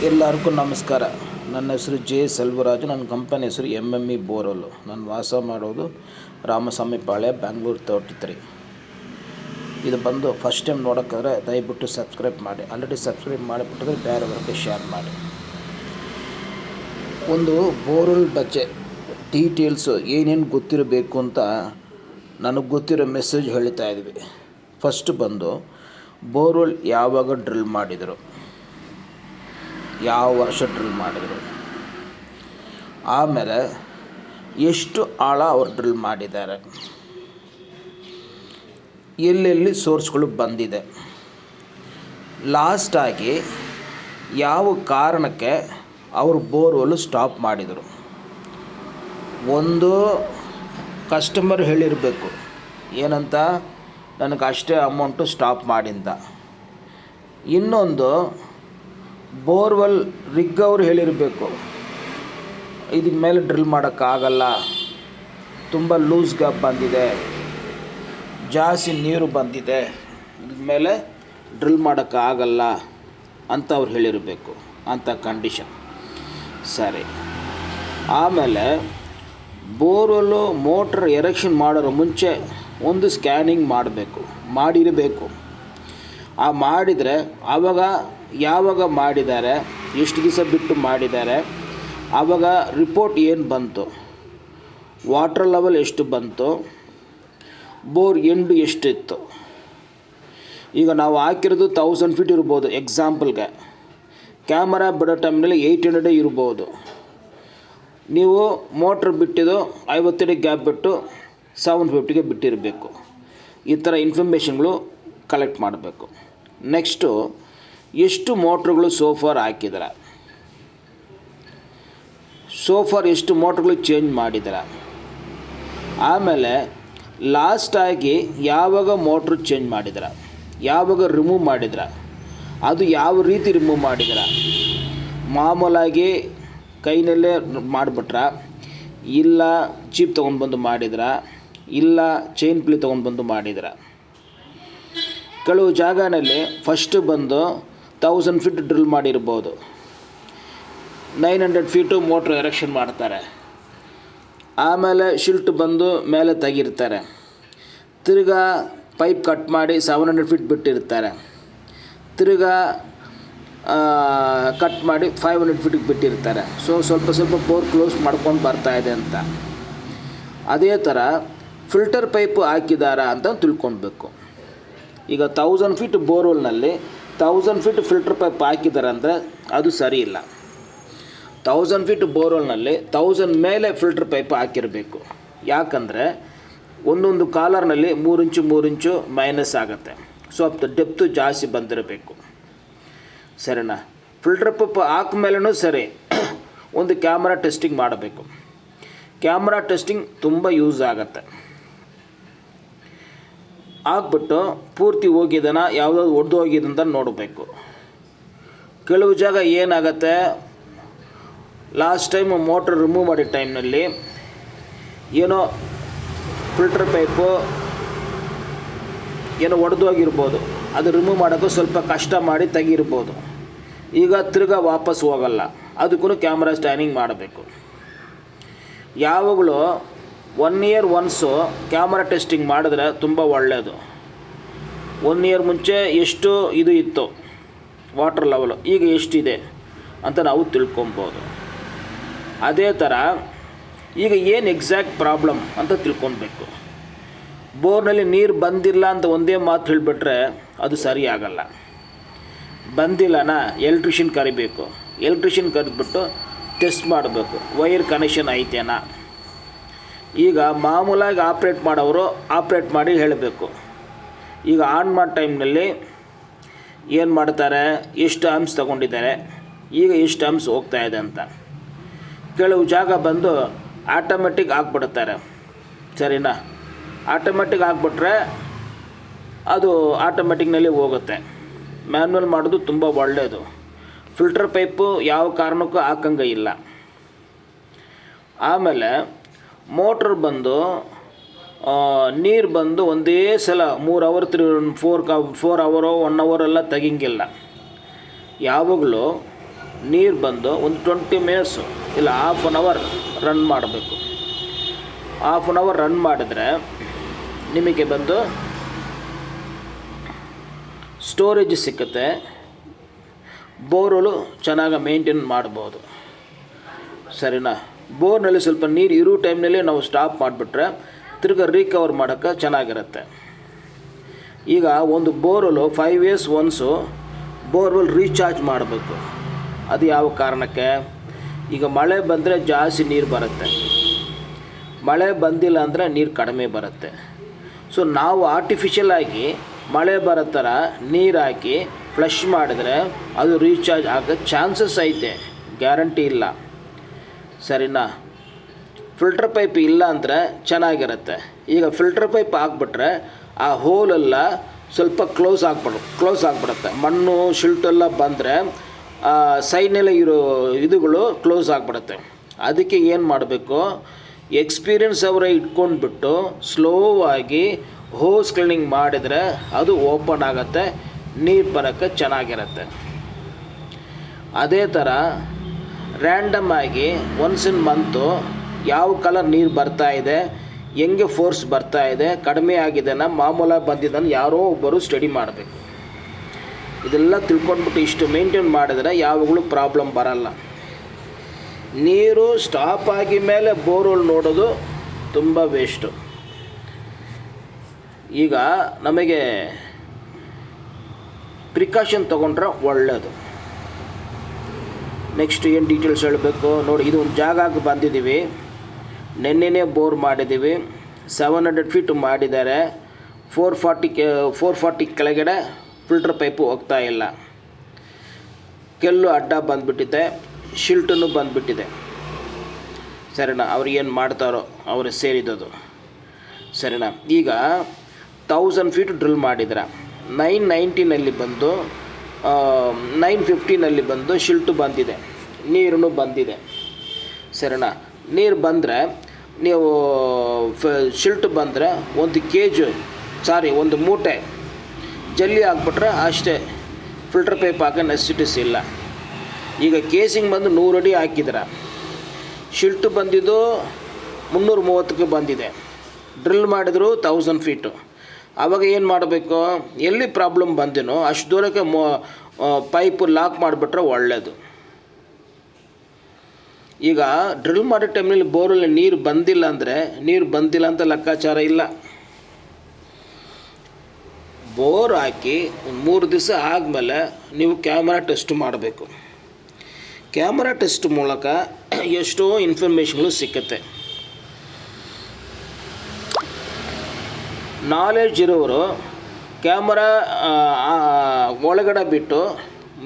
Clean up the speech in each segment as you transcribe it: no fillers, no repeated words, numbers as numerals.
ಎಲ್ಲರಿಗೂ ನಮಸ್ಕಾರ. ನನ್ನ ಹೆಸರು ಜೆ ಸೆಲ್ವರಾಜು. ನನ್ನ ಕಂಪನಿ ಹೆಸರು MME ಬೋರ್ವೆಲ್. ನಾನು ವಾಸ ಮಾಡೋದು ರಾಮಸ್ವಾಮಿಪಾಳ್ಯ, ಬ್ಯಾಂಗ್ಳೂರು 33. ಇದು ಬಂದು ಫಸ್ಟ್ ಟೈಮ್ ನೋಡೋಕ್ಕಾದ್ರೆ ದಯವಿಟ್ಟು ಸಬ್ಸ್ಕ್ರೈಬ್ ಮಾಡಿ. ಆಲ್ರೆಡಿ ಸಬ್ಸ್ಕ್ರೈಬ್ ಮಾಡಿಬಿಟ್ಟಿದ್ರೆ ಬೇರೆಯವ್ರಿಗೆ ಶೇರ್ ಮಾಡಿ. ಒಂದು ಬೋರ್ವೆಲ್ ಬಗ್ಗೆ ಡೀಟೇಲ್ಸು ಏನೇನು ಗೊತ್ತಿರಬೇಕು ಅಂತ ನನಗೆ ಗೊತ್ತಿರೋ ಮೆಸೇಜ್ ಹೇಳ್ತಾ ಇದ್ವಿ. ಫಸ್ಟ್ ಬಂದು ಬೋರ್ವೆಲ್ ಯಾವಾಗ ಡ್ರಿಲ್ ಮಾಡಿದರು, ಯಾವ ವರ್ಷ ಡ್ರಿಲ್ ಮಾಡಿದರು, ಆಮೇಲೆ ಎಷ್ಟು ಆಳ ಅವ್ರು ಡ್ರಿಲ್ ಮಾಡಿದ್ದಾರೆ, ಎಲ್ಲೆಲ್ಲಿ ಸೋರ್ಸ್ಗಳು ಬಂದಿದೆ, ಲಾಸ್ಟಾಗಿ ಯಾವ ಕಾರಣಕ್ಕೆ ಅವರು ಬೋರ್ವೆಲ್ಲು ಸ್ಟಾಪ್ ಮಾಡಿದರು. ಒಂದು ಕಸ್ಟಮರ್ ಹೇಳಿರಬೇಕು ಏನಂತ, ನನಗೆ ಅಷ್ಟೇ ಅಮೌಂಟು ಸ್ಟಾಪ್ ಮಾಡಿಂದ. ಇನ್ನೊಂದು ಬೋರ್ವೆಲ್ ರಿಗ್ ಅವರು ಹೇಳಿರಬೇಕು, ಇದಕ್ಕೆ ಮೇಲೆ ಡ್ರಿಲ್ ಮಾಡೋಕ್ಕಾಗಲ್ಲ, ತುಂಬ ಲೂಸ್ ಗ್ಯಾಪ್ ಬಂದಿದೆ, ಜಾಸ್ತಿ ನೀರು ಬಂದಿದೆ, ಇದಕ್ಕೆ ಮೇಲೆ ಡ್ರಿಲ್ ಮಾಡೋಕ್ಕಾಗಲ್ಲ ಅಂತ ಅವ್ರು ಹೇಳಿರಬೇಕು, ಅಂಥ ಕಂಡೀಷನ್. ಸರಿ, ಆಮೇಲೆ ಬೋರ್ವೆಲ್ಲು ಮೋಟ್ರ್ ಎರೆಕ್ಷನ್ ಮಾಡೋರು ಮುಂಚೆ ಒಂದು ಸ್ಕ್ಯಾನಿಂಗ್ ಮಾಡಿರಬೇಕು. ಆ ಮಾಡಿದರೆ ಆವಾಗ ಯಾವಾಗ ಮಾಡಿದ್ದಾರೆ, ಎಷ್ಟು ದಿವಸ ಬಿಟ್ಟು ಮಾಡಿದ್ದಾರೆ, ಆವಾಗ ರಿಪೋರ್ಟ್ ಏನು ಬಂತು, ವಾಟರ್ ಲೆವೆಲ್ ಎಷ್ಟು ಬಂತು, ಬೋರ್ ಎಂಡು ಎಷ್ಟಿತ್ತು. ಈಗ ನಾವು ಹಾಕಿರೋದು 1000 ಫೀಟ್ ಇರ್ಬೋದು ಎಕ್ಸಾಂಪಲ್ಗೆ, ಕ್ಯಾಮರಾ ಬಿಡೋ ಟೈಮ್ನಲ್ಲಿ 800 ಇರ್ಬೋದು. ನೀವು ಮೋಟ್ರ್ ಬಿಟ್ಟಿದ್ದು 50 ಅಡಿ ಗ್ಯಾಪ್ ಬಿಟ್ಟು 750ಗೆ ಬಿಟ್ಟಿರಬೇಕು. ಈ ಥರ ಇನ್ಫಾರ್ಮೇಷನ್ಗಳು ಕಲೆಕ್ಟ್ ಮಾಡಬೇಕು. ನೆಕ್ಸ್ಟು ಎಷ್ಟು ಮೋಟ್ರುಗಳು ಸೋಫಾರ್ ಹಾಕಿದ್ದಾರೆ, ಸೋಫಾರ್ ಎಷ್ಟು ಮೋಟ್ರುಗಳು ಚೇಂಜ್ ಮಾಡಿದ್ದಾರೆ, ಆಮೇಲೆ ಲಾಸ್ಟಾಗಿ ಯಾವಾಗ ಮೋಟ್ರು ಚೇಂಜ್ ಮಾಡಿದ್ರೆ, ಯಾವಾಗ ರಿಮೂವ್ ಮಾಡಿದ್ರೆ, ಅದು ಯಾವ ರೀತಿ ರಿಮೂವ್ ಮಾಡಿದ್ರೆ, ಮಾಮೂಲಾಗಿ ಕೈನಲ್ಲೇ ಮಾಡಿಬಿಟ್ರೆ, ಇಲ್ಲ ಚೀಪ್ ತೊಗೊಂಡ್ಬಂದು ಮಾಡಿದ್ರೆ, ಇಲ್ಲ ಚೈನ್ ಪ್ಲಿ ತೊಗೊಂಡ್ಬಂದು ಮಾಡಿದ್ರೆ. ಕೆಲವು ಜಾಗದಲ್ಲಿ ಫಸ್ಟು ಬಂದು 1000 ಫೀಟ್ ಡ್ರಿಲ್ ಮಾಡಿರ್ಬೋದು, 900 ಫೀಟು ಮೋಟ್ರ್ ಎರೆಕ್ಷನ್ ಮಾಡ್ತಾರೆ, ಆಮೇಲೆ ಶಿಲ್ಟ್ ಬಂದು ಮೇಲೆ ತೆಗಿರ್ತಾರೆ, ತಿರ್ಗಾ ಪೈಪ್ ಕಟ್ ಮಾಡಿ 700 ಫೀಟ್ ಬಿಟ್ಟಿರ್ತಾರೆ, ತಿರ್ಗಾ ಕಟ್ ಮಾಡಿ 500 ಫೀಟಿಗೆ ಬಿಟ್ಟಿರ್ತಾರೆ. ಸ್ವಲ್ಪ ಬೋರ್ ಕ್ಲೋಸ್ ಮಾಡ್ಕೊಂಡು ಬರ್ತಾಯಿದೆ ಅಂತ. ಅದೇ ಥರ ಫಿಲ್ಟರ್ ಪೈಪು ಹಾಕಿದಾರಾ ಅಂತ ತಿಳ್ಕೊಳ್ಬೇಕು. ಈಗ 1000 ಫೀಟ್ ಬೋರ್ವೆಲ್ನಲ್ಲಿ 1000 ಫೀಟ್ ಫಿಲ್ಟರ್ ಪೈಪ್ ಹಾಕಿದ್ದಾರೆ ಅಂದರೆ ಅದು ಸರಿ ಇಲ್ಲ. 1000 ಫೀಟ್ ಬೋರ್ವೆಲ್ನಲ್ಲಿ 1000 ಮೇಲೆ ಫಿಲ್ಟರ್ ಪೈಪ್ ಹಾಕಿರಬೇಕು. ಯಾಕಂದರೆ ಒಂದೊಂದು ಕಾಲರ್ನಲ್ಲಿ 3 ಇಂಚು ಮೈನಸ್ ಆಗುತ್ತೆ, ಸ್ವಲ್ಪ ಡೆಪ್ತು ಜಾಸ್ತಿ ಬಂದಿರಬೇಕು. ಸರಿನಾ? ಫಿಲ್ಟರ್ ಪೈಪ್ ಹಾಕ್ಮೇಲೂ ಸರಿ ಒಂದು ಕ್ಯಾಮ್ರಾ ಟೆಸ್ಟಿಂಗ್ ಮಾಡಬೇಕು. ಕ್ಯಾಮ್ರಾ ಟೆಸ್ಟಿಂಗ್ ತುಂಬ ಯೂಸ್ ಆಗುತ್ತೆ. ಹಾಕ್ಬಿಟ್ಟು ಪೂರ್ತಿ ಹೋಗಿದ್ದಾನ, ಯಾವುದಾದ್ರು ಒಡೆದು ಹೋಗಿದಂತ ನೋಡಬೇಕು. ಕೆಲವು ಜಾಗ ಏನಾಗುತ್ತೆ, ಲಾಸ್ಟ್ ಟೈಮ್ ಮೋಟ್ರ್ ರಿಮೂವ್ ಮಾಡಿದ ಟೈಮ್ನಲ್ಲಿ ಏನೋ ಫಿಲ್ಟರ್ ಪೈಪು ಏನೋ ಒಡೆದು ಹೋಗಿರ್ಬೋದು, ಅದು ರಿಮೂವ್ ಮಾಡೋಕ್ಕೂ ಸ್ವಲ್ಪ ಕಷ್ಟ ಮಾಡಿ ತೆಗಿರ್ಬೋದು. ಈಗ ತಿರ್ಗಾ ವಾಪಸ್ ಹೋಗಲ್ಲ, ಅದಕ್ಕೂ ಕ್ಯಾಮ್ರಾ ಸ್ಕ್ಯಾನಿಂಗ್ ಮಾಡಬೇಕು. ಯಾವಾಗಲೂ 1 ಇಯರ್ ಒನ್ಸು ಕ್ಯಾಮ್ರಾ ಟೆಸ್ಟಿಂಗ್ ಮಾಡಿದ್ರೆ ತುಂಬ ಒಳ್ಳೆಯದು. 1 ಇಯರ್ ಮುಂಚೆ ಎಷ್ಟು ಇದು ಇತ್ತು ವಾಟರ್ ಲೆವೆಲು, ಈಗ ಎಷ್ಟಿದೆ ಅಂತ ನಾವು ತಿಳ್ಕೊಬೋದು. ಅದೇ ಥರ ಈಗ ಏನು ಎಕ್ಸಾಕ್ಟ್ ಪ್ರಾಬ್ಲಮ್ ಅಂತ ತಿಳ್ಕೊಬೇಕು. ಬೋರ್ನಲ್ಲಿ ನೀರು ಬಂದಿಲ್ಲ ಅಂತ ಒಂದೇ ಮಾತು ಹೇಳಿಬಿಟ್ರೆ ಅದು ಸರಿ ಆಗಲ್ಲ. ಬಂದಿಲ್ಲನಾ ಎಲೆಕ್ಟ್ರಿಷಿಯನ್ ಕರಿಬೇಕು. ಎಲೆಕ್ಟ್ರಿಷಿಯನ್ ಕರೆದ್ಬಿಟ್ಟು ಟೆಸ್ಟ್ ಮಾಡಬೇಕು, ವೈರ್ ಕನೆಕ್ಷನ್ ಐತೇನಾ. ಈಗ ಮಾಮೂಲಾಗಿ ಆಪ್ರೇಟ್ ಮಾಡೋರು ಆಪ್ರೇಟ್ ಮಾಡಿ ಹೇಳಬೇಕು. ಈಗ ಆನ್ ಮಾಡೋ ಟೈಮ್ನಲ್ಲಿ ಏನು ಮಾಡ್ತಾರೆ, ಎಷ್ಟು ಆಮ್ಸ್ ತೊಗೊಂಡಿದ್ದಾರೆ, ಈಗ ಎಷ್ಟು ಆಮ್ಸ್ ಹೋಗ್ತಾಯಿದೆ ಅಂತ. ಕೆಲವು ಜಾಗ ಬಂದು ಆಟೋಮೆಟಿಕ್ ಹಾಕ್ಬಿಡ್ತಾರೆ. ಸರಿನಾ? ಆಟೋಮೆಟಿಕ್ ಹಾಕ್ಬಿಟ್ರೆ ಅದು ಆಟೋಮೆಟಿಕ್ನಲ್ಲಿ ಹೋಗುತ್ತೆ. ಮ್ಯಾನ್ಯಲ್ ಮಾಡೋದು ತುಂಬ ಒಳ್ಳೆಯದು. ಫಿಲ್ಟರ್ ಪೈಪು ಯಾವ ಕಾರಣಕ್ಕೂ ಹಾಕಂಗೆ ಇಲ್ಲ. ಆಮೇಲೆ ಮೋಟ್ರ್ ಬಂದು ನೀರು ಬಂದು ಒಂದೇ ಸಲ 3 ಅವರ್ 4 ಅವರೋ 1 ಅವರೆಲ್ಲ ತೆಗಿಂಗಿಲ್ಲ. ಯಾವಾಗಲೂ ನೀರು ಬಂದು ಒಂದು 20 ಮಿನಿಟ್ಸು ಇಲ್ಲ ಹಾಫ್ ಆನ್ ಅವರ್ ರನ್ ಮಾಡಬೇಕು. ಹಾಫ್ ಆನ್ ಅವರ್ ರನ್ ಮಾಡಿದ್ರೆ ನಿಮಗೆ ಬಂದು ಸ್ಟೋರೇಜ್ ಸಿಕ್ಕುತ್ತೆ. ಬೋರ್ವೆಲ್ಲು ಚೆನ್ನಾಗಿ ಮೇಂಟೈನ್ ಮಾಡ್ಬೋದು, ಸರಿನಾ. ಬೋರ್ನಲ್ಲಿ ಸ್ವಲ್ಪ ನೀರು ಇರೋ ಟೈಮ್ನಲ್ಲಿ ನಾವು ಸ್ಟಾಪ್ ಮಾಡಿಬಿಟ್ರೆ ತಿರ್ಗಿ ರಿಕವರ್ ಮಾಡೋಕ್ಕೆ ಚೆನ್ನಾಗಿರುತ್ತೆ. ಈಗ ಒಂದು borewell 5 years once borewell recharge ಮಾಡಬೇಕು. ಅದು ಯಾವ ಕಾರಣಕ್ಕೆ? ಈಗ ಮಳೆ ಬಂದರೆ ಜಾಸ್ತಿ ನೀರು ಬರುತ್ತೆ, ಮಳೆ ಬಂದಿಲ್ಲ ಅಂದರೆ ನೀರು ಕಡಿಮೆ ಬರುತ್ತೆ. ಸೊ ನಾವು ಆರ್ಟಿಫಿಷಿಯಲಾಗಿ ಮಳೆ ಬರೋ ಥರ ನೀರು ಹಾಕಿ ಫ್ಲಶ್ ಮಾಡಿದ್ರೆ ಅದು ರೀಚಾರ್ಜ್ ಆಗೋ ಚಾನ್ಸಸ್ ಐತೆ, ಗ್ಯಾರಂಟಿ ಇಲ್ಲ, ಸರಿನಾ. ಫಿಲ್ಟರ್ ಪೈಪ್ ಇಲ್ಲ ಅಂದರೆ ಚೆನ್ನಾಗಿರುತ್ತೆ. ಈಗ ಫಿಲ್ಟರ್ ಪೈಪ್ ಹಾಕ್ಬಿಟ್ರೆ ಆ ಹೋಲೆಲ್ಲ ಸ್ವಲ್ಪ ಕ್ಲೋಸ್ ಆಗಿಬಿಡುತ್ತೆ. ಮಣ್ಣು ಶಿಲ್ಟೆಲ್ಲ ಬಂದರೆ ಸೈಡ್ನೆಲ್ಲ ಇರೋ ಇದುಗಳು ಕ್ಲೋಸ್ ಆಗಿಬಿಡುತ್ತೆ. ಅದಕ್ಕೆ ಏನು ಮಾಡಬೇಕು, ಎಕ್ಸ್ಪೀರಿಯನ್ಸ್ ಅವರೇ ಇಟ್ಕೊಂಡ್ಬಿಟ್ಟು ಸ್ಲೋವಾಗಿ ಹೋಸ್ ಕ್ಲೀನಿಂಗ್ ಮಾಡಿದರೆ ಅದು ಓಪನ್ ಆಗುತ್ತೆ, ನೀರು ಬರೋಕ್ಕೆ ಚೆನ್ನಾಗಿರುತ್ತೆ. ಅದೇ ಥರ ರ್ಯಾಂಡಮ್ ಆಗಿ ಒನ್ಸ್ ಇನ್ ಮಂತು ಯಾವ ಕಲರ್ ನೀರು ಬರ್ತಾಯಿದೆ, ಹೆಂಗೆ ಫೋರ್ಸ್ ಬರ್ತಾಯಿದೆ, ಕಡಿಮೆ ಆಗಿದೆನಾ ಮಾಮೂಲಾಗಿ ಬಂದಿದ್ದನ್ನು ಯಾರೋ ಒಬ್ಬರು ಸ್ಟಡಿ ಮಾಡಬೇಕು. ಇದೆಲ್ಲ ತಿಳ್ಕೊಂಡ್ಬಿಟ್ಟು ಇಷ್ಟು ಮೇಂಟೈನ್ ಮಾಡಿದರೆ ಯಾವಾಗಲೂ ಪ್ರಾಬ್ಲಮ್ ಬರಲ್ಲ. ನೀರು ಸ್ಟಾಪ್ ಆಗಿ ಮೇಲೆ ಬೋರ್ವೆಲ್ ನೋಡೋದು ತುಂಬ ವೇಸ್ಟು. ಈಗ ನಮಗೆ ಪ್ರಿಕಾಷನ್ ತೊಗೊಂಡ್ರೆ ಒಳ್ಳೆಯದು. ನೆಕ್ಸ್ಟ್ ಏನು ಡೀಟೇಲ್ಸ್ ಹೇಳಬೇಕು ನೋಡಿ. ಇದು ಒಂದು ಜಾಗಕ್ಕೆ ಬಂದಿದ್ದೀವಿ, ನೆನ್ನೆನೇ ಬೋರ್ ಮಾಡಿದ್ದೀವಿ. 700 feet ಮಾಡಿದ್ದಾರೆ. 440 ಕೆಳಗಡೆ ಫಿಲ್ಟರ್ ಪೈಪು ಹೋಗ್ತಾ ಇಲ್ಲ, ಕೆಲ್ಲು ಅಡ್ಡ ಬಂದುಬಿಟ್ಟಿದೆ, ಶಿಲ್ಟನ್ನು ಬಂದುಬಿಟ್ಟಿದೆ, ಸರಿನಾ. ಅವ್ರು ಏನು ಮಾಡ್ತಾರೋ ಅವ್ರಿಗೆ ಸೇರಿದದು, ಸರಿನಾ. ಈಗ 1000 feet ಡ್ರಿಲ್ ಮಾಡಿದ್ರೆ 990ನಲ್ಲಿ ಬಂದು 950ನಲ್ಲಿ ಬಂದು ಶಿಲ್ಟು ಬಂದಿದೆ, ನೀರು ಬಂದಿದೆ, ಸರಿನಾ. ನೀರು ಬಂದರೆ ನೀವು ಶಿಲ್ಟು ಬಂದರೆ ಒಂದು ಮೂಟೆ ಜಲ್ಲಿ ಹಾಕ್ಬಿಟ್ರೆ ಅಷ್ಟೇ, ಫಿಲ್ಟರ್ ಪೈಪ್ ಹಾಕೋ ನೆಸಿಟಿಸ್ ಇಲ್ಲ. ಈಗ ಕೇಸಿಂಗ್ ಬಂದು 100 ಅಡಿ ಹಾಕಿದ್ರೆ ಶಿಲ್ಟು ಬಂದಿದ್ದು 330ಕ್ಕೆ ಬಂದಿದೆ, ಡ್ರಿಲ್ ಮಾಡಿದ್ರು 1000 feet. ಆವಾಗ ಏನು ಮಾಡಬೇಕು, ಎಲ್ಲಿ ಪ್ರಾಬ್ಲಮ್ ಬಂದಿನೋ ಅಷ್ಟು ದೂರಕ್ಕೆ ಪೈಪು ಲಾಕ್ ಮಾಡಿಬಿಟ್ರೆ ಒಳ್ಳೆಯದು. ಈಗ ಡ್ರಿಲ್ ಮಾಡೋ ಟೈಮ್ನಲ್ಲಿ ಬೋರಲ್ಲಿ ನೀರು ಬಂದಿಲ್ಲ ಅಂತ ಲೆಕ್ಕಾಚಾರ ಇಲ್ಲ. ಬೋರ್ ಹಾಕಿ 3 ದಿವಸ ಆದಮೇಲೆ ನೀವು ಕ್ಯಾಮರಾ ಟೆಸ್ಟ್ ಮಾಡಬೇಕು. ಕ್ಯಾಮರಾ ಟೆಸ್ಟ್ ಮೂಲಕ ಎಷ್ಟೋ ಇನ್ಫಾರ್ಮೇಷನ್ಗಳು ಸಿಕ್ಕುತ್ತೆ. ನಾಲೆಡ್ಜ್ ಇರೋರು ಕ್ಯಾಮರಾ ಒಳಗಡೆ ಬಿಟ್ಟು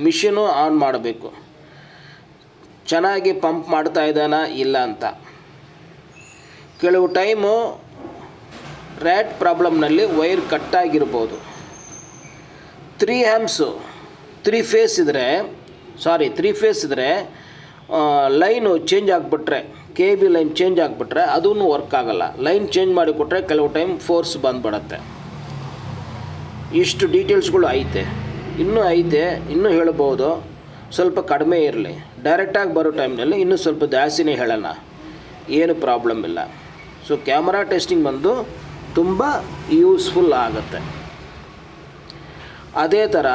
ಮಿಷಿನು ಆನ್ ಮಾಡಬೇಕು, ಚೆನ್ನಾಗಿ ಪಂಪ್ ಮಾಡ್ತಾ ಇದ್ದಾನ ಇಲ್ಲ ಅಂತ. ಕೆಲವು ಟೈಮು ರ್ಯಾಟ್ ಪ್ರಾಬ್ಲಮ್ನಲ್ಲಿ ವೈರ್ ಕಟ್ಟಾಗಿರ್ಬೋದು. 3 amps 3 ಫೇಸ್ ಇದ್ದರೆ ಲೈನು ಚೇಂಜ್ ಆಗಿಬಿಟ್ರೆ, KB ಲೈನ್ ಚೇಂಜ್ ಆಗಿಬಿಟ್ರೆ ಅದೂ ವರ್ಕ್ ಆಗೋಲ್ಲ. ಲೈನ್ ಚೇಂಜ್ ಮಾಡಿಕೊಟ್ರೆ ಕೆಲವು ಟೈಮ್ ಫೋರ್ಸ್ ಬಂದುಬಿಡತ್ತೆ. ಇಷ್ಟು ಡೀಟೇಲ್ಸ್ಗಳು ಐತೆ, ಇನ್ನೂ ಹೇಳ್ಬೋದು, ಸ್ವಲ್ಪ ಕಡಿಮೆ ಇರಲಿ. ಡೈರೆಕ್ಟಾಗಿ ಬರೋ ಟೈಮ್ನಲ್ಲಿ ಇನ್ನೂ ಸ್ವಲ್ಪ ಜಾಸ್ತಿನೇ ಹೇಳೋಣ, ಏನು ಪ್ರಾಬ್ಲಮ್ ಇಲ್ಲ. ಸೊ ಕ್ಯಾಮರಾ ಟೆಸ್ಟಿಂಗ್ ಬಂದು ತುಂಬ ಯೂಸ್ಫುಲ್ ಆಗುತ್ತೆ. ಅದೇ ಥರ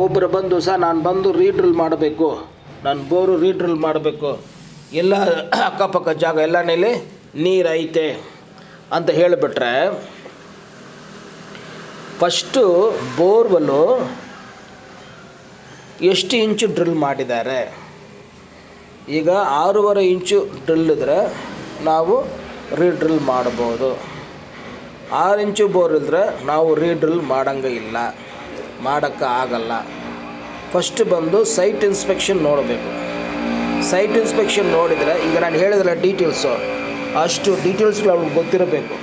ಒಬ್ಬರು ಬಂದು ನಾನು ಬಂದು ರೀಡ್ರಿಲ್ ಮಾಡಬೇಕು, ನಾನು ಬೋರು ರೀಡ್ರಿಲ್ ಮಾಡಬೇಕು, ಎಲ್ಲ ಅಕ್ಕಪಕ್ಕ ಜಾಗ ಎಲ್ಲನಲ್ಲಿ ನೀರು ಐತೆ ಅಂತ ಹೇಳಿಬಿಟ್ರೆ, ಫಸ್ಟು ಬೋರ್ವೆಲ್ಲು ಎಷ್ಟು ಇಂಚು ಡ್ರಿಲ್ ಮಾಡಿದ್ದಾರೆ. ಈಗ 6.5 ಇಂಚು ಡ್ರಿಲ್ ಇದ್ದರೆ ನಾವು ರೀಡ್ರಿಲ್ ಮಾಡ್ಬೋದು. 6 ಇಂಚು ಬೋರ್ ಇದ್ದರೆ ನಾವು ರೀಡ್ರಿಲ್ ಮಾಡೋಂಗೆ ಇಲ್ಲ, ಮಾಡೋಕ್ಕೆ ಆಗಲ್ಲ. ಫಸ್ಟ್ ಬಂದು ಸೈಟ್ ಇನ್ಸ್ಪೆಕ್ಷನ್ ನೋಡಬೇಕು. ಸೈಟ್ ಇನ್ಸ್ಪೆಕ್ಷನ್ ನೋಡಿದರೆ, ಈಗ ನಾನು ಹೇಳಿದ್ರೆ ಡೀಟೇಲ್ಸು, ಅಷ್ಟು ಡೀಟೇಲ್ಸ್ಗಳು ಅವ್ರಿಗೆ ಗೊತ್ತಿರಬೇಕು.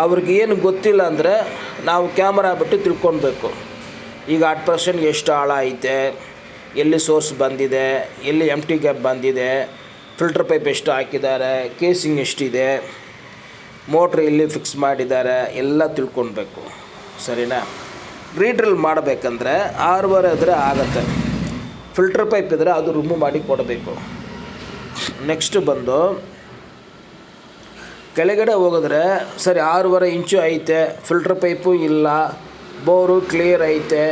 ಅವ್ರಿಗೆ ಏನು ಗೊತ್ತಿಲ್ಲ ಅಂದರೆ ನಾವು ಕ್ಯಾಮರಾ ಬಿಟ್ಟು ತಿಳ್ಕೊಳ್ಬೇಕು. ಈಗ 10% ಎಷ್ಟು ಆಳ ಐತೆ, ಎಲ್ಲಿ ಸೋರ್ಸ್ ಬಂದಿದೆ, ಎಲ್ಲಿ ಎಂಟಿ ಗ್ಯಾಪ್ ಬಂದಿದೆ, ಫಿಲ್ಟರ್ ಪೈಪ್ ಎಷ್ಟು ಹಾಕಿದ್ದಾರೆ, ಕೇಸಿಂಗ್ ಎಷ್ಟಿದೆ, ಮೋಟ್ರ್ ಎಲ್ಲಿ ಫಿಕ್ಸ್ ಮಾಡಿದ್ದಾರೆ, ಎಲ್ಲ ತಿಳ್ಕೊಳ್ಬೇಕು, ಸರಿನಾ. ರೀಡ್ರಿಲ್ ಮಾಡಬೇಕಂದ್ರೆ 6.5 ಇದ್ದರೆ ಆಗುತ್ತೆ. ಫಿಲ್ಟರ್ ಪೈಪ್ ಇದ್ದರೆ ಅದು ರಿಮೂವ್ ಮಾಡಿ ಕೊಡಬೇಕು. ನೆಕ್ಸ್ಟ್ ಬಂದು ಕೆಳಗಡೆ ಹೋಗಿದ್ರೆ ಸರಿ 6.5 ಇಂಚು ಐತೆ, ಫಿಲ್ಟರ್ ಪೈಪು ಇಲ್ಲ, ಬೋರು ಕ್ಲಿಯರ್ ಐತೆ,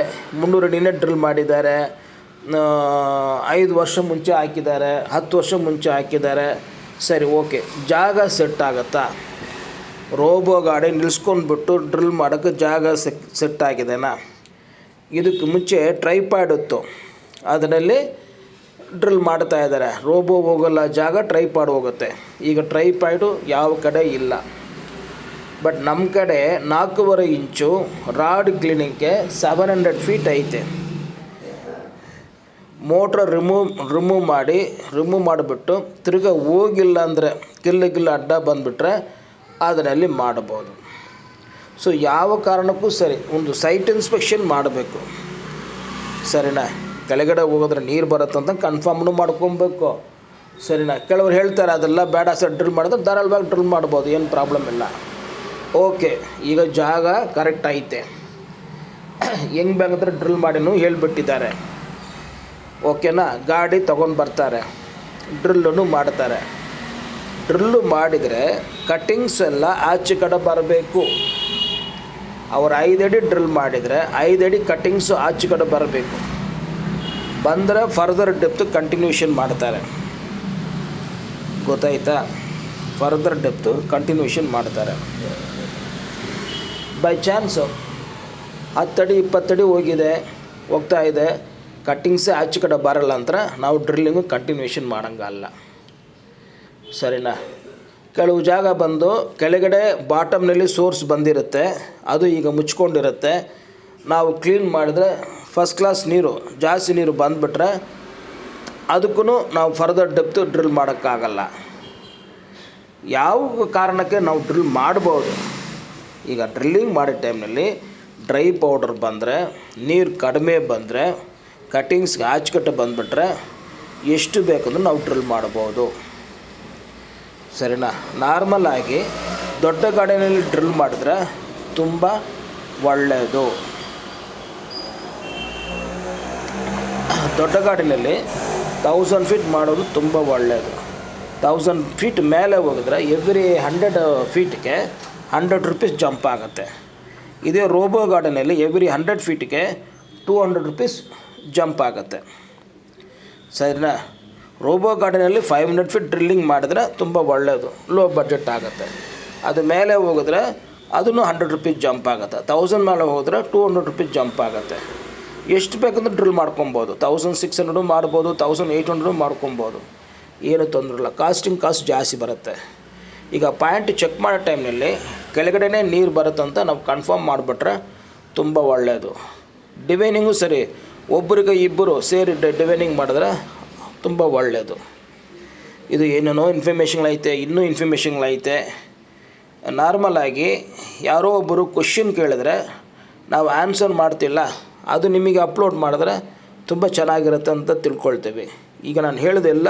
300 ಅಡಿನೇ ಡ್ರಿಲ್ ಮಾಡಿದ್ದಾರೆ, 5 ವರ್ಷ ಮುಂಚೆ ಹಾಕಿದ್ದಾರೆ, 10 ವರ್ಷ ಮುಂಚೆ ಹಾಕಿದ್ದಾರೆ. ಸರಿ ಓಕೆ, ಜಾಗ ಸೆಟ್ ಆಗುತ್ತಾ? ರೋಬೋ ಗಾಡಿ ನಿಲ್ಸ್ಕೊಂಡ್ಬಿಟ್ಟು ಡ್ರಿಲ್ ಮಾಡೋಕ್ಕೆ ಜಾಗ ಸೆಟ್ ಆಗಿದೆನಾ? ಇದಕ್ಕೆ ಮುಂಚೆ ಟ್ರೈಪಾಡ್ ಇತ್ತು, ಅದರಲ್ಲಿ ಡ್ರಿಲ್ ಮಾಡ್ತಾ ಇದ್ದಾರೆ. ರೋಬೋ ಹೋಗಲ್ಲ ಜಾಗ, ಟ್ರೈಪಾಡ್ ಹೋಗುತ್ತೆ. ಈಗ ಟ್ರೈಪಾಡು ಯಾವ ಕಡೆ ಇಲ್ಲ. ಬಟ್ ನಮ್ಮ ಕಡೆ 4.5 ಇಂಚು ರಾಡ್ ಕ್ಲೀನಿಂಗ್ಗೆ 700 ಫೀಟ್ ಐತೆ. ಮೋಟ್ರ್ ರಿಮೂವ್ ಮಾಡಿಬಿಟ್ಟು ತಿರ್ಗಾ ಹೋಗಿಲ್ಲ ಅಂದರೆ ಗಿಲ್ಲ ಅಡ್ಡ ಬಂದುಬಿಟ್ರೆ ಅದರಲ್ಲಿ ಮಾಡ್ಬೋದು. ಸೊ ಯಾವ ಕಾರಣಕ್ಕೂ ಸರಿ ಒಂದು ಸೈಟ್ ಇನ್ಸ್ಪೆಕ್ಷನ್ ಮಾಡಬೇಕು, ಸರಿನಾ? ಕೆಳಗಡೆ ಹೋಗೋದ್ರೆ ನೀರು ಬರುತ್ತಂತ ಕನ್ಫರ್ಮ್ನು ಮಾಡ್ಕೊಬೇಕು, ಸರಿನಾ? ಕೆಲವ್ರು ಹೇಳ್ತಾರೆ ಅದೆಲ್ಲ ಬೇಡ ಸರ್, ಡ್ರಿಲ್ ಮಾಡಿದ್ರೆ ಧಾರಾಳವಾಗಿ ಡ್ರಿಲ್ ಮಾಡ್ಬೋದು, ಏನು ಪ್ರಾಬ್ಲಮ್ ಇಲ್ಲ. ಓಕೆ, ಈಗ ಜಾಗ ಕರೆಕ್ಟ್ ಐತೆ, ಹೆಂಗೆ ಬೇಕಾದ್ರೆ ಡ್ರಿಲ್ ಮಾಡಿನೂ ಹೇಳಿಬಿಟ್ಟಿದ್ದಾರೆ. ಓಕೆನಾ? ಗಾಡಿ ತೊಗೊಂಡು ಬರ್ತಾರೆ, ಡ್ರಿಲ್ಲನ್ನು ಮಾಡ್ತಾರೆ. ಡ್ರಿಲ್ಲು ಮಾಡಿದರೆ ಕಟ್ಟಿಂಗ್ಸ್ ಎಲ್ಲ ಆಚೆ ಕಡೆ ಬರಬೇಕು. ಅವ್ರು 5 ಅಡಿ ಡ್ರಿಲ್ ಮಾಡಿದರೆ 5 ಅಡಿ ಕಟ್ಟಿಂಗ್ಸು ಆಚೆ ಕಡೆ ಬರಬೇಕು. ಬಂದರೆ ಫರ್ದರ್ ಡೆಪ್ತ್ ಕಂಟಿನ್ಯೂಷನ್ ಮಾಡ್ತಾರೆ, ಗೊತ್ತಾಯ್ತಾ? ಫರ್ದರ್ ಡೆಪ್ತು ಕಂಟಿನ್ಯೂಷನ್ ಮಾಡ್ತಾರೆ. ಬೈ ಚಾನ್ಸು 10 ಅಡಿ 20 ಅಡಿ ಹೋಗ್ತಾ ಇದೆ, ಕಟ್ಟಿಂಗ್ಸೇ ಆಚೆ ಕಡೆ ಬರಲ್ಲ ಅಂತ ನಾವು ಡ್ರಿಲ್ಲಿಂಗು ಕಂಟಿನ್ಯೂಷನ್ ಮಾಡೋಂಗಲ್ಲ, ಸರಿನಾ? ಕೆಲವು ಜಾಗ ಬಂದು ಕೆಳಗಡೆ ಬಾಟಮ್ನಲ್ಲಿ ಸೋರ್ಸ್ ಬಂದಿರುತ್ತೆ, ಅದು ಈಗ ಮುಚ್ಕೊಂಡಿರುತ್ತೆ. ನಾವು ಕ್ಲೀನ್ ಮಾಡಿದ್ರೆ ಫಸ್ಟ್ ಕ್ಲಾಸ್ ನೀರು, ಜಾಸ್ತಿ ನೀರು ಬಂದುಬಿಟ್ರೆ ಅದಕ್ಕೂ ನಾವು ಫರ್ದರ್ ಡೆಪ್ತು ಡ್ರಿಲ್ ಮಾಡೋಕ್ಕಾಗಲ್ಲ. ಯಾವ ಕಾರಣಕ್ಕೆ ನಾವು ಡ್ರಿಲ್ ಮಾಡ್ಬೋದು? ಈಗ ಡ್ರಿಲ್ಲಿಂಗ್ ಮಾಡೋ ಟೈಮ್ನಲ್ಲಿ ಡ್ರೈ ಪೌಡರ್ ಬಂದರೆ, ನೀರು ಕಡಿಮೆ ಬಂದರೆ, ಕಟ್ಟಿಂಗ್ಸ್ಗೆ ಆಚುಕಟ್ಟೆ ಬಂದುಬಿಟ್ರೆ ಎಷ್ಟು ಬೇಕಂದ್ರೆ ನಾವು ಡ್ರಿಲ್ ಮಾಡ್ಬೋದು, ಸರಿನಾ? ನಾರ್ಮಲಾಗಿ ದೊಡ್ಡ ಗಾಡಿನಲ್ಲಿ ಡ್ರಿಲ್ ಮಾಡಿದ್ರೆ ತುಂಬ ಒಳ್ಳೆಯದು. ದೊಡ್ಡ ಗಾಡಿನಲ್ಲಿ 1000 ಫೀಟ್ ಮಾಡೋದು ತುಂಬ ಒಳ್ಳೆಯದು. 1000 ಫೀಟ್ ಮೇಲೆ ಹೋಗಿದ್ರೆ ಎವ್ರಿ 100 ಫೀಟ್ಗೆ 100 ರೂಪೀಸ್ ಜಂಪ್ ಆಗುತ್ತೆ. ಇದೇ ರೋಬೋ ಗಾಡಿನಲ್ಲಿ ಎವ್ರಿ 100 ಫೀಟ್ಗೆ 200 ರೂಪೀಸ್ ಜಂಪ್ ಆಗುತ್ತೆ, ಸರಿನಾ? ರೋಬೋ ಗಾಡಿನಲ್ಲಿ 500 ಫೀಟ್ ಡ್ರಿಲ್ಲಿಂಗ್ ಮಾಡಿದ್ರೆ ತುಂಬ ಒಳ್ಳೆಯದು, ಲೋ ಬಡ್ಜೆಟ್ ಆಗುತ್ತೆ. ಅದು ಮೇಲೆ ಹೋಗಿದ್ರೆ ಅದನ್ನು 100 ರೂಪೀಸ್ ಜಂಪ್ ಆಗುತ್ತೆ. 1000 ಮೇಲೆ ಹೋದರೆ 200 ರೂಪೀಸ್ ಜಂಪ್ ಆಗುತ್ತೆ. ಎಷ್ಟು ಬೇಕಂದ್ರೆ ಡ್ರಿಲ್ ಮಾಡ್ಕೊಬೋದು, 1600 ಮಾಡ್ಬೋದು, 1800 ಮಾಡ್ಕೊಬೋದು, ಏನು ತೊಂದರೆ ಇಲ್ಲ. ಕಾಸ್ಟ್ ಜಾಸ್ತಿ ಬರುತ್ತೆ. ಈಗ ಪಾಯಿಂಟ್ ಚೆಕ್ ಮಾಡೋ ಟೈಮ್ನಲ್ಲಿ ಕೆಳಗಡೆನೇ ನೀರು ಬರುತ್ತಂತ ನಾವು ಕನ್ಫರ್ಮ್ ಮಾಡಿಬಿಟ್ರೆ ತುಂಬ ಒಳ್ಳೆಯದು. ಡಿವೈನಿಂಗು ಸರಿ, ಒಬ್ಬರಿಗೆ ಇಬ್ಬರು ಸೇರಿ ಡಿವೈನಿಂಗ್ ಮಾಡಿದ್ರೆ ತುಂಬ ಒಳ್ಳೆಯದು. ಇದು ಏನೇನೋ ಇನ್ಫಾರ್ಮೇಷನ್ಗಳೈತೆ, ಇನ್ನೂ ಇನ್ಫಾರ್ಮೇಷನ್ಗಳೈತೆ. ನಾರ್ಮಲಾಗಿ ಯಾರೋ ಒಬ್ಬರು ಕ್ವಶ್ಚನ್ ಕೇಳಿದ್ರೆ ನಾವು ಆನ್ಸರ್ ಮಾಡ್ತಿಲ್ಲ, ಅದು ನಿಮಗೆ ಅಪ್ಲೋಡ್ ಮಾಡಿದ್ರೆ ತುಂಬ ಚೆನ್ನಾಗಿರುತ್ತೆ ಅಂತ ತಿಳ್ಕೊಳ್ತೀವಿ. ಈಗ ನಾನು ಹೇಳಿದೆಲ್ಲ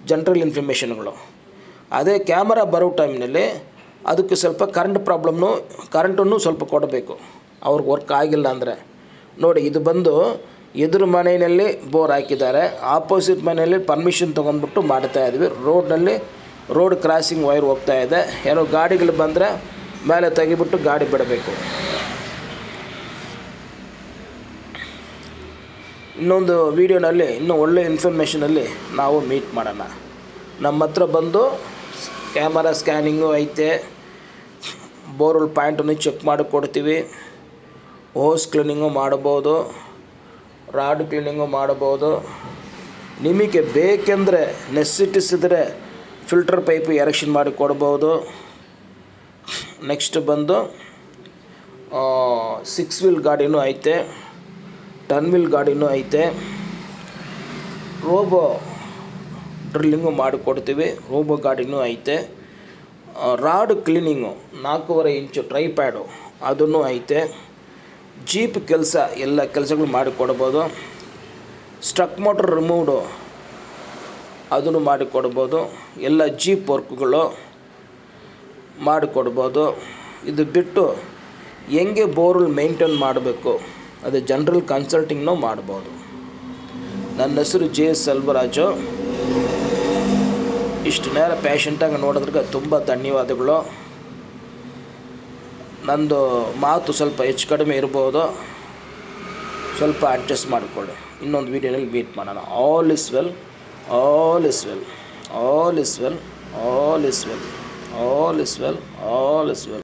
ಜನರಲ್ ಇನ್ಫಾರ್ಮೇಷನ್ಗಳು. ಅದೇ ಕ್ಯಾಮರಾ ಬರೋ ಟೈಮ್ನಲ್ಲಿ ಅದಕ್ಕೆ ಸ್ವಲ್ಪ ಕರೆಂಟನ್ನು ಸ್ವಲ್ಪ ಕೊಡಬೇಕು, ಅವ್ರಿಗೆ ವರ್ಕ್ ಆಗಿಲ್ಲ ಅಂದರೆ. ನೋಡಿ, ಇದು ಬಂದು ಎದುರು ಮನೆಯಲ್ಲಿ ಬೋರ್ ಹಾಕಿದ್ದಾರೆ, ಆಪೋಸಿಟ್ ಮನೆಯಲ್ಲಿ ಪರ್ಮಿಷನ್ ತೊಗೊಂಡ್ಬಿಟ್ಟು ಮಾಡ್ತಾಯಿದ್ವಿ. ರೋಡ್ ಕ್ರಾಸಿಂಗ್ ವೈರ್ ಹೋಗ್ತಾ ಇದೆ, ಏನೋ ಗಾಡಿಗಳು ಬಂದರೆ ಮೇಲೆ ತೆಗಿಬಿಟ್ಟು ಗಾಡಿ ಬಿಡಬೇಕು. ಇನ್ನೊಂದು ವೀಡಿಯೋನಲ್ಲಿ ಇನ್ನೂ ಒಳ್ಳೆ ಇನ್ಫಾರ್ಮೇಷನಲ್ಲಿ ನಾವು ಮೀಟ್ ಮಾಡೋಣ. ನಮ್ಮ ಹತ್ರ ಬಂದು ಕ್ಯಾಮರಾ ಸ್ಕ್ಯಾನಿಂಗು ಐತೆ, ಬೋರ್ವೆಲ್ ಪಾಯಿಂಟನ್ನು ಚೆಕ್ ಮಾಡಿ ಕೊಡ್ತೀವಿ, ಹೋಸ್ ಕ್ಲೀನಿಂಗು ಮಾಡ್ಬೋದು, ರಾಡ್ ಕ್ಲೀನಿಂಗು ಮಾಡ್ಬೋದು. ನಿಮಗೆ ಬೇಕೆಂದರೆ ನೆಸೆಸಿಟೀಸ್ ಇದ್ದರೆ ಫಿಲ್ಟರ್ ಪೈಪು ಎರೆಕ್ಷನ್ ಮಾಡಿ ಕೊಡ್ಬೋದು. ನೆಕ್ಸ್ಟ್ ಬಂದು 6 ವೀಲ್ ಗಾಡಿನೂ ಐತೆ, 10 ವೀಲ್ ಗಾಡಿನೂ ಐತೆ. ರೋಬೋ ಡ್ರಿಲ್ಲಿಂಗು ಮಾಡಿಕೊಡ್ತೀವಿ, ರೋಬೋ ಗಾಡಿನೂ ಐತೆ. ರಾಡ್ ಕ್ಲೀನಿಂಗು 4.5 ಇಂಚು ಟ್ರೈಪ್ಯಾಡು ಅದನ್ನು ಐತೆ. ಜೀಪ್ ಎಲ್ಲ ಕೆಲಸಗಳು ಮಾಡಿಕೊಡ್ಬೋದು. ಸ್ಟ್ರಕ್ ಮೋಟ್ರ್ ರಿಮೂವ್ಡು ಅದನ್ನು ಮಾಡಿಕೊಡ್ಬೋದು. ಎಲ್ಲ ಜೀಪ್ ವರ್ಕ್ಗಳು ಮಾಡಿಕೊಡ್ಬೋದು. ಇದು ಬಿಟ್ಟು ಹೆಂಗೆ ಬೋರ್ವೆಲ್ ಮೇಂಟೈನ್ ಮಾಡಬೇಕು ಅದು ಜನರಲ್ ಕನ್ಸಲ್ಟಿಂಗ್ನೂ ಮಾಡ್ಬೋದು. ನನ್ನ ಹೆಸರು ಜೆ ಸೆಲ್ವರಾಜು. ಇಷ್ಟು ನೇರ ಪ್ಯಾಷಂಟಾಗಿ ನೋಡೋದ್ರಿಗೆ ತುಂಬ ಧನ್ಯವಾದಗಳು. ನಂದು ಮಾತು ಸ್ವಲ್ಪ ಹೆಚ್ಚು ಕಡಿಮೆ ಇರ್ಬೋದು, ಸ್ವಲ್ಪ ಅಡ್ಜಸ್ಟ್ ಮಾಡಿಕೊಳ್ಳಿ. ಇನ್ನೊಂದು ವೀಡಿಯೋದಲ್ಲಿ ಮೀಟ್ ಮಾಡೋಣ. All is well, all is well, all is well, all is well, all is well, all is well.